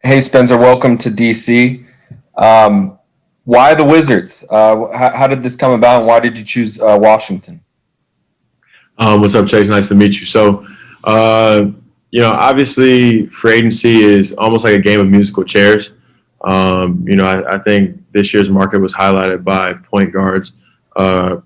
Hey, Spencer, welcome to DC. Why the Wizards? How did this come about, and why did you choose Washington? What's up, Chase? Nice to meet you. Uh, obviously, free agency is almost like a game of musical chairs. I think this year's market was highlighted by point guards. Uh,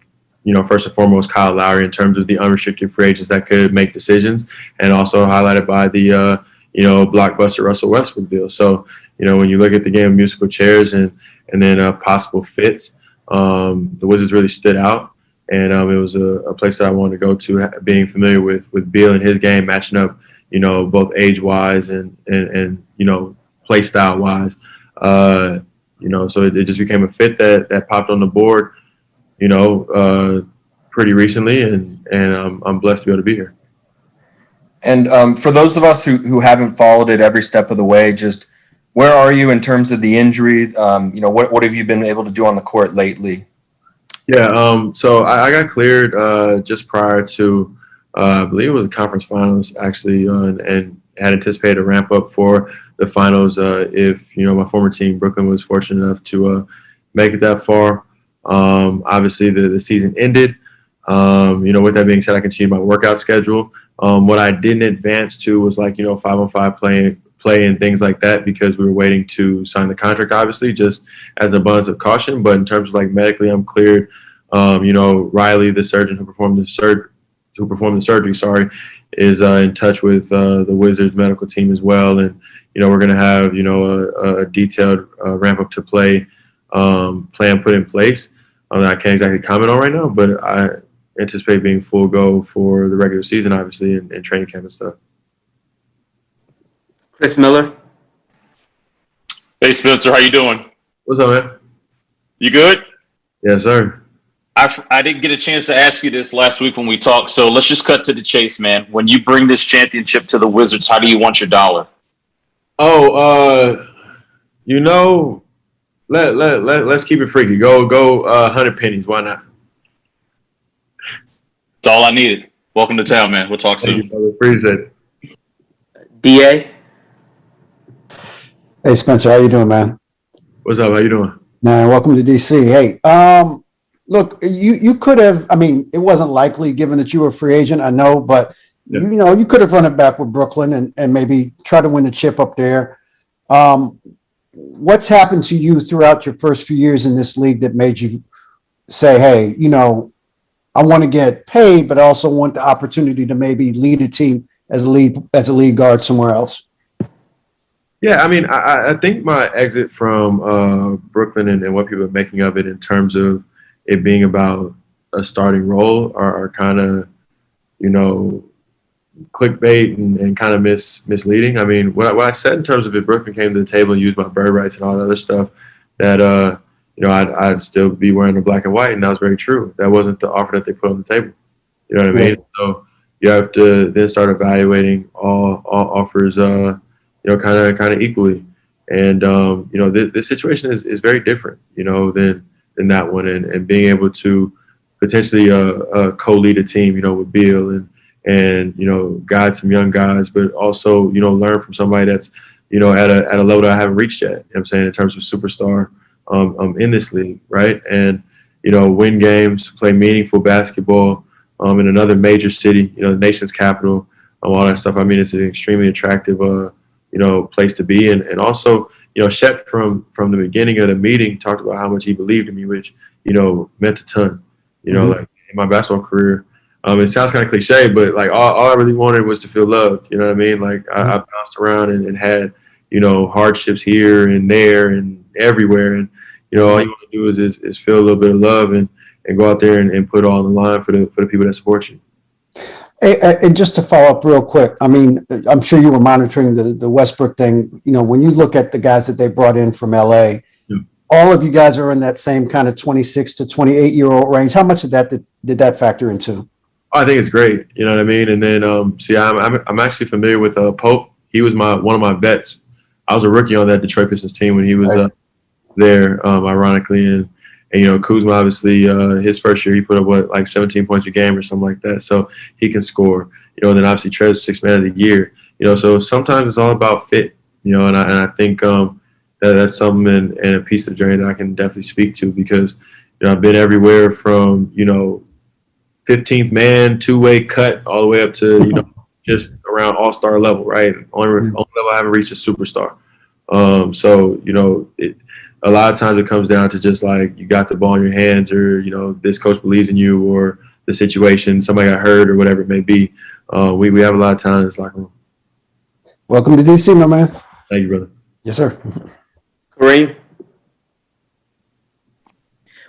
first and foremost, Kyle Lowry in terms of the unrestricted free agents that could make decisions, and also highlighted by the blockbuster Russell Westbrook deal. So, when you look at the game of musical chairs and then possible fits, the Wizards really stood out, and it was a place that I wanted to go to, being familiar with Beal and his game, matching up, both age wise and play style wise. So it just became a fit that popped on the board, pretty recently, and I'm blessed to be able to be here. And for those of us who haven't followed it every step of the way, just where are you in terms of the injury? What have you been able to do on the court lately? Yeah, so I got cleared just prior to, I believe it was the conference finals actually, and had anticipated a ramp up for the finals if my former team Brooklyn was fortunate enough to make it that far. Obviously, the season ended. With that being said, I continued my workout schedule. What I didn't advance to was 5-on-5 play and things like that because we were waiting to sign the contract, obviously, just as an abundance of caution. But in terms of medically, I'm cleared. Riley, the surgeon who performed the surgery, is in touch with the Wizards medical team as well, and we're going to have a detailed ramp up to play plan put in place. I can't exactly comment on right now, but I anticipate being full go for the regular season, obviously, and training camp and stuff. Chris Miller. Hey Spencer, how you doing? What's up, man? You good? Yes, sir. I didn't get a chance to ask you this last week when we talked, so let's just cut to the chase, man. When you bring this championship to the Wizards, how do you want your dollar? Oh, let's keep it freaky. Go 100 pennies. Why not? That's all I needed. Welcome to town, man. We'll talk soon. Thank you, brother. Appreciate it. DA. Hey Spencer, how you doing, man? What's up? How you doing? Man, welcome to DC. Hey, look, you could have. I mean, it wasn't likely given that you were a free agent. I know, but Yeah. you could have run it back with Brooklyn and maybe try to win the chip up there. What's happened to you throughout your first few years in this league that made you say, hey, I want to get paid, but I also want the opportunity to maybe lead a team as a lead guard somewhere else? Yeah, I mean, I think my exit from Brooklyn and what people are making of it in terms of it being about a starting role are kind of, clickbait and kind of misleading. I mean, what I said in terms of if Brooklyn came to the table and used my bird rights and all that other stuff, that I'd still be wearing the black and white, and that was very true. That wasn't the offer that they put on the table. You know what I mean? So you have to then start evaluating all offers, kind of equally. And this situation is very different, than that one, and being able to potentially co-lead a team, with Beal and guide some young guys, but also learn from somebody that's at a level that I haven't reached yet. You know what I'm saying, in terms of superstar in this league, right? And win games, play meaningful basketball in another major city, the nation's capital, all that stuff. I mean, it's an extremely attractive place to be, and also Shep from the beginning of the meeting talked about how much he believed in me, which meant a ton. Like in my basketball career. It sounds kind of cliche, but all I really wanted was to feel loved. You know what I mean? I bounced around and had hardships here and there and everywhere, and all you want to do is feel a little bit of love and go out there and put it all on the line for the people that support you. Hey, and just to follow up real quick, I mean, I'm sure you were monitoring the Westbrook thing. When you look at the guys that they brought in from LA, all of you guys are in that same kind of 26 to 28-year-old range. How much of that did that factor into? I think it's great. You know what I mean? And then, I'm actually familiar with Pope. He was one of my vets. I was a rookie on that Detroit Pistons team when he was there, ironically. And Kuzma, obviously, his first year, he put up, 17 points a game or something like that. So he can score. And then obviously Trez, sixth man of the year. So sometimes it's all about fit. And I think that's something and a piece of the journey that I can definitely speak to because I've been everywhere from 15th man, two-way cut, all the way up to just around all-star level, right? Only level I haven't reached is superstar. So a lot of times it comes down to just like you got the ball in your hands, or this coach believes in you, or the situation, somebody got hurt, or whatever it may be. We have a lot of talent in this locker room. Welcome to DC, my man. Thank you, brother. Yes, sir. Kareem?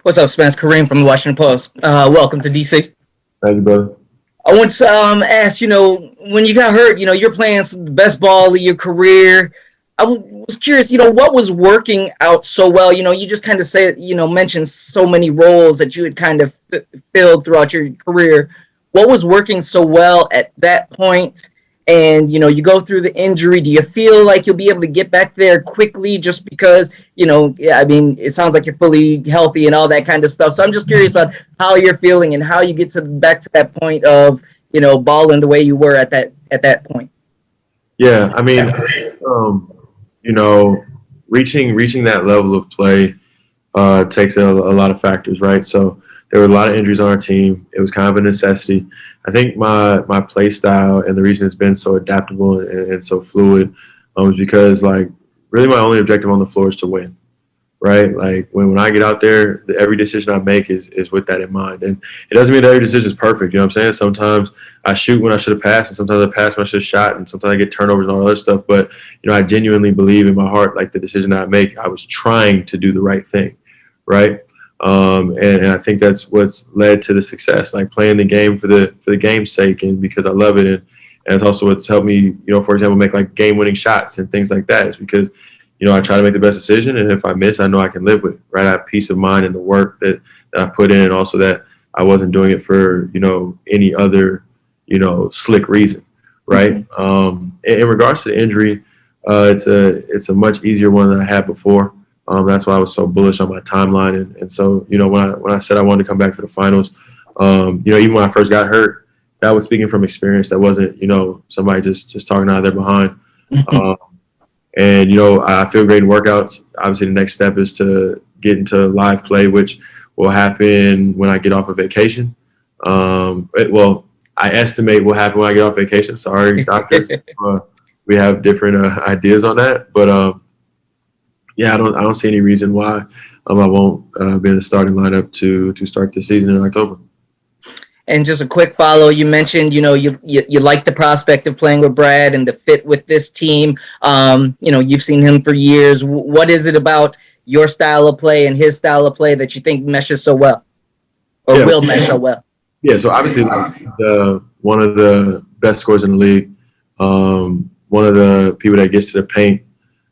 What's up, Spence? Kareem from the Washington Post. Welcome to DC. Thank you, brother. I want to ask, when you got hurt, you're playing the best ball of your career. I was curious, what was working out so well? You just kind of mentioned so many roles that you had kind of filled throughout your career. What was working so well at that point? And, you go through the injury. Do you feel like you'll be able to get back there quickly just because, it sounds like you're fully healthy and all that kind of stuff. So I'm just curious about how you're feeling and how you get back to that point of, balling the way you were at that point. Yeah, reaching that level of play takes a lot of factors, right? So there were a lot of injuries on our team. It was kind of a necessity. I think my play style and the reason it's been so adaptable and so fluid was because, really my only objective on the floor is to win, right? Like, when I get out there, every decision I make is with that in mind. And it doesn't mean that every decision is perfect, you know what I'm saying? Sometimes I shoot when I should have passed, and sometimes I pass when I should have shot, and sometimes I get turnovers and all that stuff. But, I genuinely believe in my heart, the decision that I make, I was trying to do the right thing, right? And I think that's what's led to the success, playing the game for the game's sake and because I love it. And it's also what's helped me, for example, make game-winning shots and things like that. It's because, I try to make the best decision, and if I miss, I know I can live with it, right? I have peace of mind in the work that I put in, and also that I wasn't doing it for, any other, slick reason, right? In regards to the injury, it's a much easier one than I had before. That's why I was so bullish on my timeline. And so, when I said I wanted to come back for the finals, even when I first got hurt, that was speaking from experience. That wasn't, somebody just talking out of their behind. And I feel great in workouts. Obviously, the next step is to get into live play, which will happen when I get off of vacation. I estimate will happen when I get off vacation. Sorry, doctors. We have different ideas on that. But, I don't see any reason why I won't be in the starting lineup to start the season in October. And just a quick follow, you mentioned, you like the prospect of playing with Brad and the fit with this team. You've seen him for years. What is it about your style of play and his style of play that you think meshes so well or will mesh so well? Yeah, so obviously one of the best scorers in the league, one of the people that gets to the paint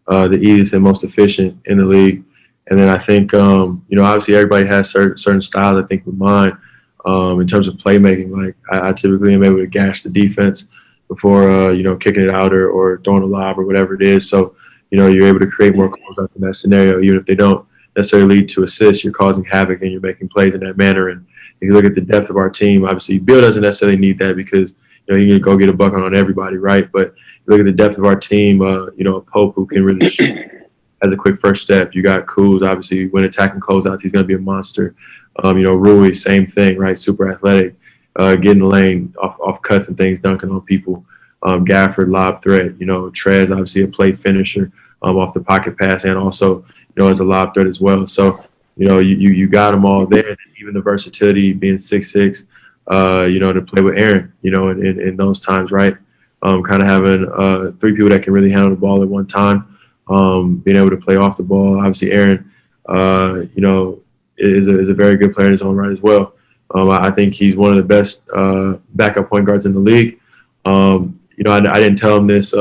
the easiest and most efficient in the league. And then I think, obviously everybody has certain styles. I think with mine, in terms of playmaking, I typically am able to gash the defense before, kicking it out or throwing a lob or whatever it is. So, you're able to create more closeouts in that scenario. Even if they don't necessarily lead to assists, you're causing havoc and you're making plays in that manner. And if you look at the depth of our team, obviously Bill doesn't necessarily need that because, he can go get a bucket on everybody, right? But look at the depth of our team, Pope, who can really shoot as a quick first step. You got Kuz, obviously, when attacking closeouts, he's going to be a monster. Rui, same thing, right? Super athletic, getting the lane off cuts and things, dunking on people. Gafford, lob threat. Trez, obviously a play finisher off the pocket pass and also, as a lob threat as well. So, you got them all there. Even the versatility, being 6'6", to play with Aaron, in those times, right? Kind of having three people that can really handle the ball at one time, being able to play off the ball. Obviously, Aaron, is a very good player in his own right as well. I think he's one of the best backup point guards in the league. I didn't tell him this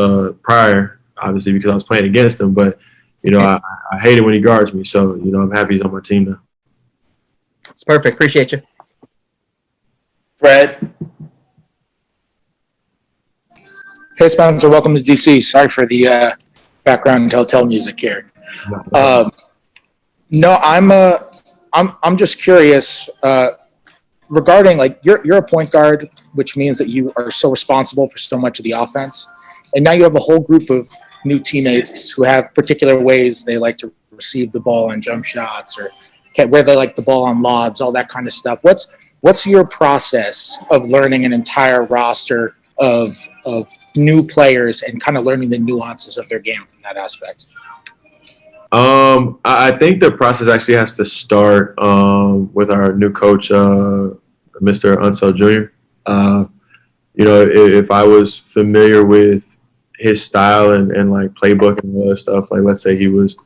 prior, obviously, because I was playing against him, but, I hate it when he guards me. So, I'm happy he's on my team now. It's perfect. Appreciate you. Fred? Hey, Spencer, welcome to DC. Sorry for the background hotel music here. No, I'm just curious regarding you're a point guard, which means that you are so responsible for so much of the offense, and now you have a whole group of new teammates who have particular ways they like to receive the ball on jump shots or where they like the ball on lobs, all that kind of stuff. What's your process of learning an entire roster of new players and kind of learning the nuances of their game from that aspect? I think the process actually has to start with our new coach, Mr. Unseld Jr. If I was familiar with his style and like playbook and all that stuff, like let's say he was,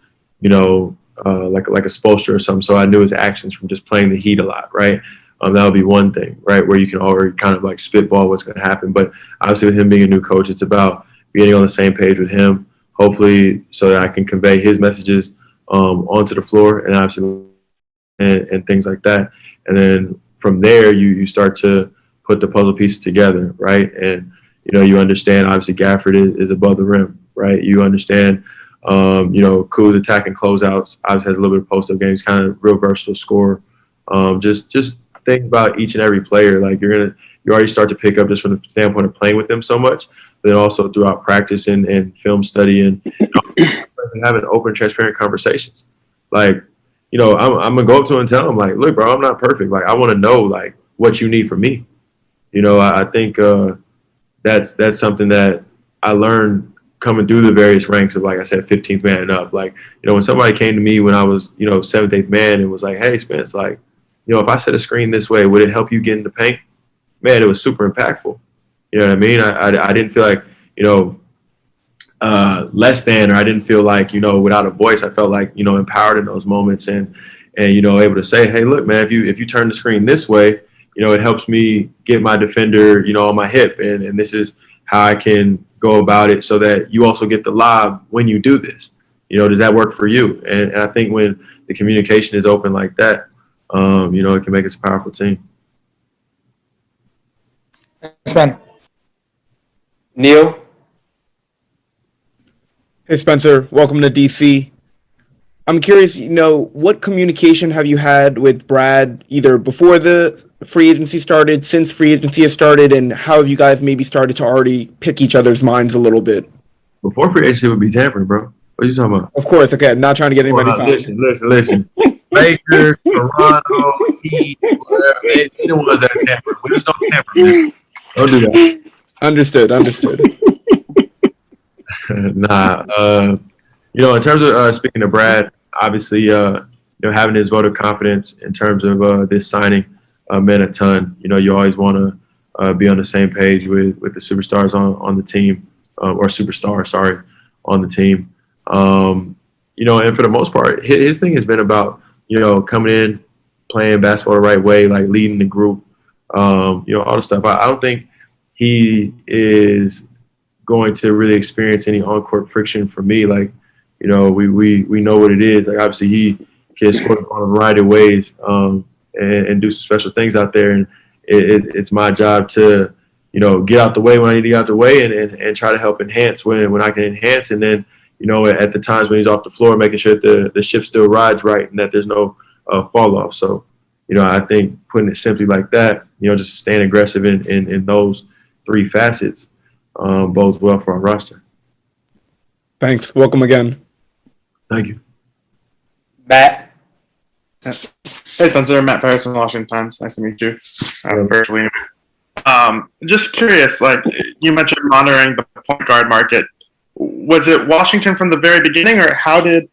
like a Spoelstra or something, so I knew his actions from just playing the Heat a lot, right? That would be one thing, right, where you can already kind of like spitball what's going to happen. But obviously with him being a new coach, it's about getting on the same page with him, hopefully so that I can convey his messages onto the floor and obviously and things like that. And then from there, you start to put the puzzle pieces together, right? And, you understand, obviously, Gafford is above the rim, right? You understand, Kuz attacking closeouts, obviously has a little bit of post-up games, kind of real versatile scorer. Just think about each and every player. Like you already start to pick up just from the standpoint of playing with them so much, but then also throughout practice and film study and having open, transparent conversations. Like, I'm gonna go up to him and tell him, like, look, bro, I'm not perfect. Like, I want to know like what you need from me. I think that's something that I learned coming through the various ranks of, like I said, 15th man and up. Like, when somebody came to me when I was, 7th, 8th man and was like, hey, Spence, like, if I set a screen this way, would it help you get in the paint? Man, it was super impactful. You know what I mean? I didn't feel like, less than, or I didn't feel like, without a voice. I felt like, empowered in those moments and able to say, hey, look, man, if you turn the screen this way, it helps me get my defender, on my hip. And this is how I can go about it so that you also get the lob when you do this. Does that work for you? And I think when the communication is open like that, it can make us a powerful team. Thanks, Ben. Neil? Hey, Spencer. Welcome to DC. I'm curious, what communication have you had with Brad either before the free agency started, since free agency has started, and how have you guys maybe started to already pick each other's minds a little bit? Before free agency would be tampering, bro. What are you talking about? Of course, okay, not trying to get anybody fired. Listen. Lakers, Toronto, Heat, whatever. They the ones that tamper. We just don't tamper, man. Don't do that. Understood. Nah. In terms of speaking to Brad, obviously, having his vote of confidence in terms of this signing meant a ton. You always want to be on the same page with the superstars on the team, or superstar, sorry, on the team. And for the most part, his thing has been about, coming in, playing basketball the right way, like leading the group, all the stuff. I don't think he is going to really experience any on-court friction for me. Like, we know what it is. Like, obviously, he can score the ball in a variety of ways and do some special things out there. And it's my job to, get out the way when I need to get out the way and try to help enhance when I can enhance. And then, at the times when he's off the floor, making sure that the ship still rides right and that there's no fall off. So, I think putting it simply like that, just staying aggressive in those three facets bodes well for our roster. Thanks. Welcome again. Thank you. Matt? Hey, Spencer. Matt Ferris from Washington Times. Nice to meet you. Virtually. Just curious, like you mentioned monitoring the point guard market. Was it Washington from the very beginning, or how did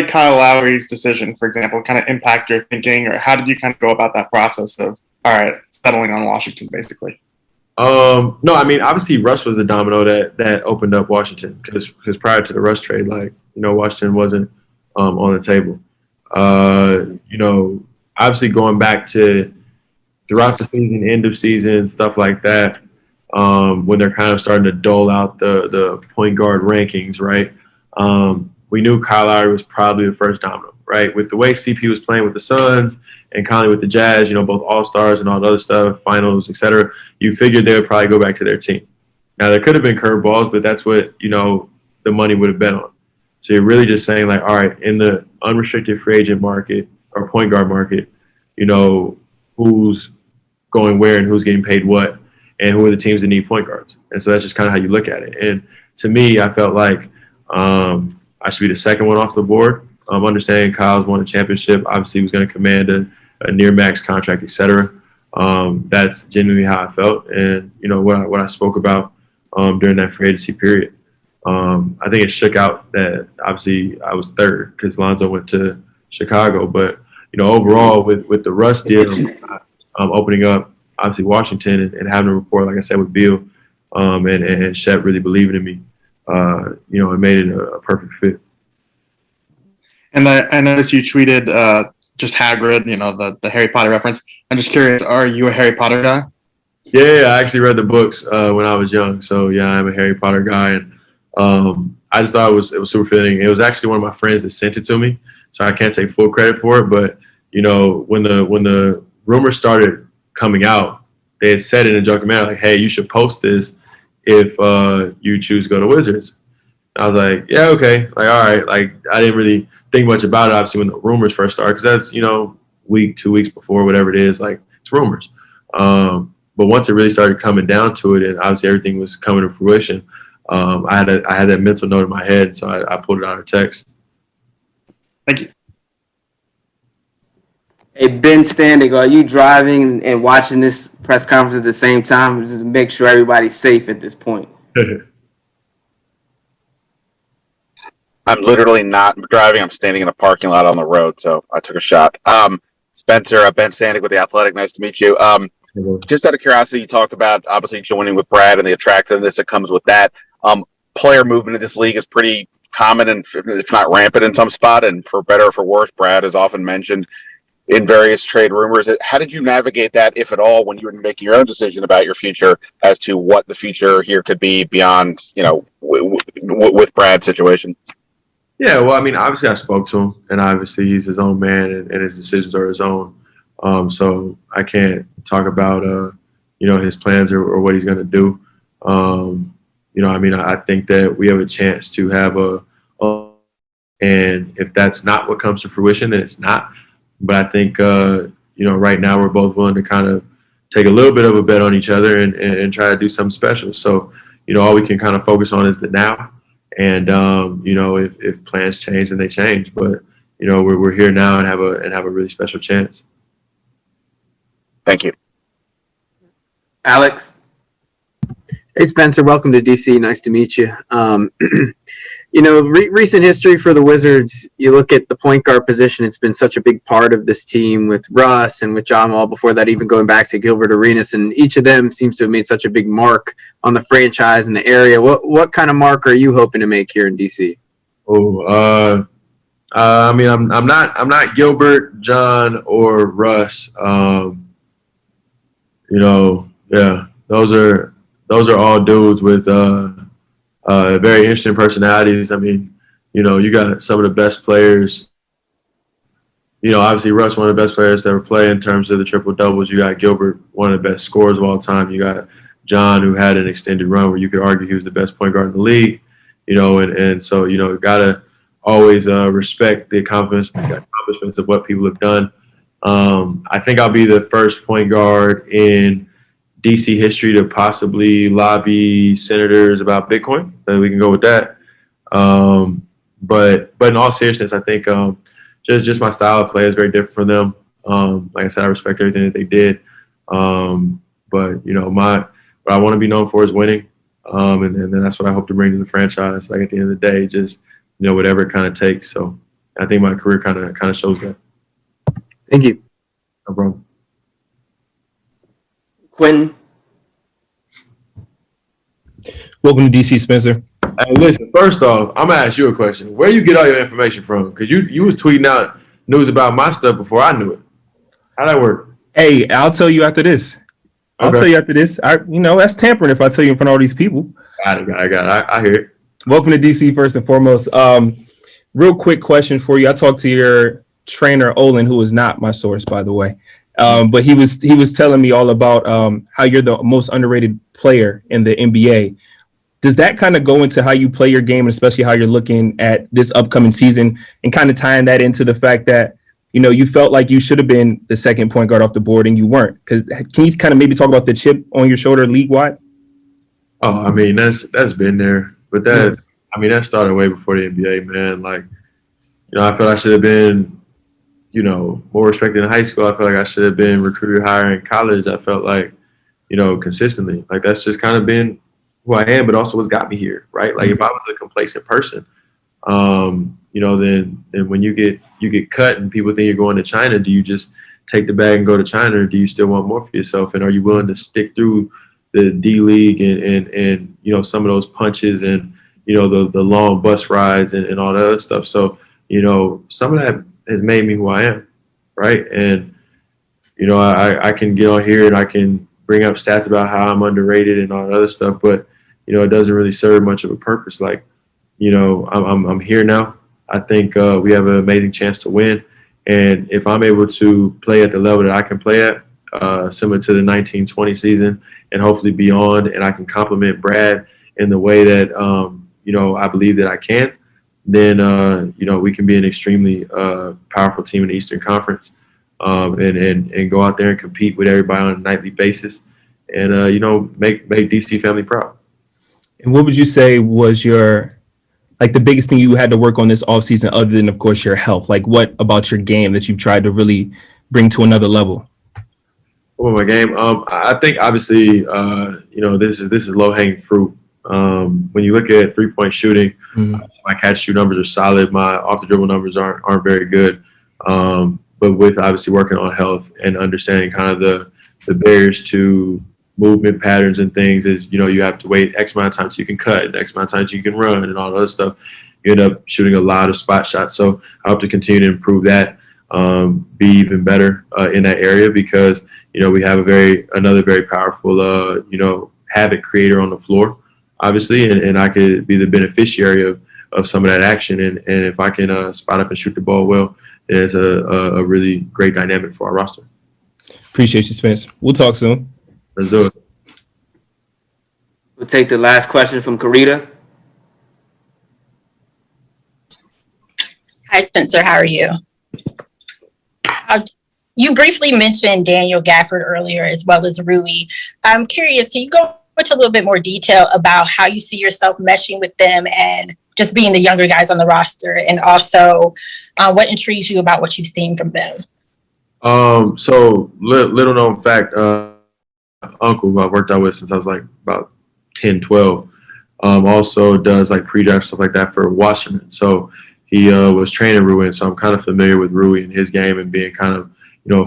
Kyle Lowry's decision, for example, kind of impact your thinking, or how did you kind of go about that process of, all right, settling on Washington, basically? No, I mean, obviously Russ was the domino that opened up Washington because prior to the Russ trade, like, Washington wasn't on the table. Obviously going back to throughout the season, end of season, stuff like that, when they're kind of starting to dole out the point guard rankings, right? We knew Kyle Lowry was probably the first domino, right? With the way CP was playing with the Suns and Conley with the Jazz, both All-Stars and all the other stuff, finals, et cetera, you figured they would probably go back to their team. Now, there could have been curveballs, but that's what, the money would have been on. So you're really just saying, like, all right, in the unrestricted free agent market or point guard market, who's going where and who's getting paid what and who are the teams that need point guards. And so that's just kind of how you look at it. And to me, I felt like I should be the second one off the board. Understanding Kyle's won a championship, obviously he was going to command a near max contract, etc. That's genuinely how I felt, and what I spoke about during that free agency period. I think it shook out that obviously I was third because Lonzo went to Chicago, but overall with the Russ deal, opening up obviously Washington and having a rapport, like I said, with Beal and Shep really believing in me, it made it a perfect fit. And I noticed you tweeted just Hagrid, the Harry Potter reference. I'm just curious, are you a Harry Potter guy? Yeah, I actually read the books when I was young, so yeah, I'm a Harry Potter guy, and I just thought it was super fitting. It was actually one of my friends that sent it to me, so I can't take full credit for it. But when the rumors started coming out, they had said in a joking manner, like, "Hey, you should post this if you choose to go to Wizards." I was like, "Yeah, okay." Like, all right. Like, I didn't really think much about it, obviously, when the rumors first started, because that's week, 2 weeks before, whatever it is. Like, it's rumors. But once it really started coming down to it, and obviously everything was coming to fruition, I had that mental note in my head, so I pulled it out of text. Thank you. Hey, Ben Standing, are you driving and watching this press conference at the same time? Just make sure everybody's safe at this point. I'm literally not driving. I'm standing in a parking lot on the road, so I took a shot. Spencer, Ben Standing with The Athletic. Nice to meet you. Just out of curiosity, you talked about obviously joining with Brad and the attractiveness that comes with that. Player movement in this league is pretty common, and if not rampant in some spot, and for better or for worse, Brad is often mentioned in various trade rumors. How did you navigate that, if at all, when you were making your own decision about your future as to what the future here could be beyond, with Brad's situation? Yeah, well, I mean, obviously I spoke to him, and obviously he's his own man, and his decisions are his own. So I can't talk about, his plans or what he's going to do. I think that we have a chance to have and if that's not what comes to fruition, then it's not. But I think, right now we're both willing to kind of take a little bit of a bet on each other and try to do something special. So, all we can kind of focus on is the now. And, if plans change, then they change. But, we're here now and have a really special chance. Thank you. Alex? Hey, Spencer. Welcome to DC. Nice to meet you. Recent history for the Wizards, you look at the point guard position, it's been such a big part of this team with Russ and with John Wall, before that, even going back to Gilbert Arenas, and each of them seems to have made such a big mark on the franchise and the area. What kind of mark are you hoping to make here in DC? I'm not Gilbert, John, or Russ. Those are all dudes with very interesting personalities. I mean, you got some of the best players. Obviously Russ, one of the best players to ever play in terms of the triple doubles. You got Gilbert, one of the best scorers of all time. You got John, who had an extended run where you could argue he was the best point guard in the league. So you gotta always respect the accomplishments of what people have done. I think I'll be the first point guard in DC history to possibly lobby senators about Bitcoin. We can go with that. But in all seriousness, I think just my style of play is very different from them. Like I said, I respect everything that they did. But what I want to be known for is winning. And then that's what I hope to bring to the franchise. Like, at the end of the day, just whatever it kind of takes. So I think my career kind of shows that. Thank you. No problem. Quentin? Welcome to DC, Spencer. Hey, listen, first off, I'm going to ask you a question. Where you get all your information from? Because you was tweeting out news about my stuff before I knew it. How'd that work? Hey, I'll tell you after this. I'll tell you after this. That's tampering if I tell you in front of all these people. Got it. I hear it. Welcome to DC, first and foremost. Real quick question for you. I talked to your trainer, Olin, who is not my source, by the way. But he was telling me all about how you're the most underrated player in the NBA. Does that kind of go into how you play your game, and especially how you're looking at this upcoming season, and kind of tying that into the fact that, you felt like you should have been the second point guard off the board and you weren't? Because can you kind of maybe talk about the chip on your shoulder league-wide? Oh, I mean, that's been there. But I mean, that started way before the NBA, man. Like, I feel I should have been, more respected in high school. I feel like I should have been recruited higher in college. I felt like, consistently. Like, that's just kind of been who I am, but also what's got me here, right? Like, if I was a complacent person, then when you get cut and people think you're going to China, do you just take the bag and go to China, or do you still want more for yourself? And are you willing to stick through the D League and some of those punches and the long bus rides and all that other stuff? So some of that has made me who I am, right? And I can get on here and I can bring up stats about how I'm underrated and all that other stuff, but it doesn't really serve much of a purpose. Like, I'm here now. I think we have an amazing chance to win. And if I'm able to play at the level that I can play at, similar to the 1920 season and hopefully beyond, and I can complement Brad in the way that, I believe that I can, then, we can be an extremely powerful team in the Eastern Conference and go out there and compete with everybody on a nightly basis and, make DC family proud. And what would you say was the biggest thing you had to work on this offseason, other than, of course, your health? Like, what about your game that you've tried to really bring to another level? Oh, my game. I think obviously, this is low hanging fruit. When you look at 3-point shooting, my catch shoot numbers are solid. My off the dribble numbers aren't very good. But with obviously working on health and understanding kind of the barriers to movement patterns and things is, you have to wait X amount of times you can cut and X amount of times you can run and all that other stuff. You end up shooting a lot of spot shots. So I hope to continue to improve that, be even better in that area because, we have another very powerful, habit creator on the floor, obviously, and I could be the beneficiary of some of that action. And if I can spot up and shoot the ball well, it's a really great dynamic for our roster. Appreciate you, Spence. We'll talk soon. Let's do it. We'll take the last question from Karita. Hi, Spencer. How are you? You briefly mentioned Daniel Gafford earlier, as well as Rui. I'm curious, can you go into a little bit more detail about how you see yourself meshing with them and just being the younger guys on the roster, and also what intrigues you about what you've seen from them? So little known fact, uncle who I worked out with since I was like about 10, 12, also does like pre-draft stuff like that for Washington. So he was training Rui, so I'm kind of familiar with Rui and his game and being kind of,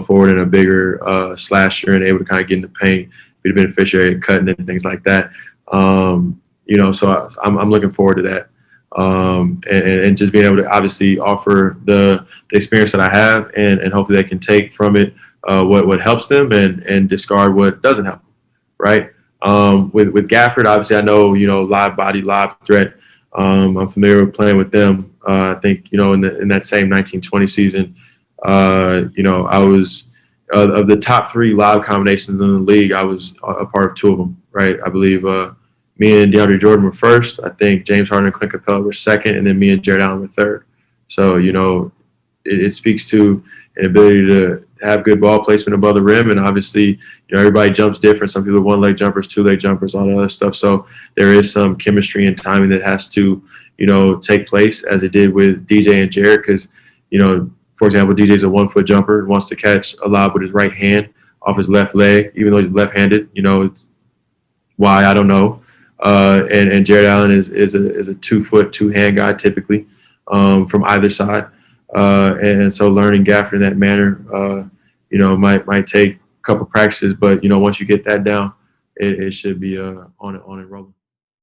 forward and a bigger slasher and able to kind of get in the paint, be the beneficiary of cutting and things like that. So I'm looking forward to that. And just being able to obviously offer the experience that I have and hopefully they can take from it what helps them and discard what doesn't help them, right? With Gafford, obviously I know, live body, live threat. I'm familiar with playing with them. I think, in that same 1920 season, I was of the top 3 live combinations in the league, I was a part of 2 of them, right? I believe me and DeAndre Jordan were first. I think James Harden and Clint Capella were second, and then me and Jared Allen were third. So, it speaks to an ability to have good ball placement above the rim, and obviously, everybody jumps different. Some people 1-leg jumpers, 2-leg jumpers, all that other stuff. So there is some chemistry and timing that has to, take place as it did with DJ and Jared because, for example, DJ's a 1-foot jumper and wants to catch a lob with his right hand off his left leg, even though he's left-handed. It's why, I don't know. And Jared Allen is a 2-foot, 2-hand guy typically from either side. And so learning Gafford in that manner, might take a couple practices, but, once you get that down, it should be on and rolling.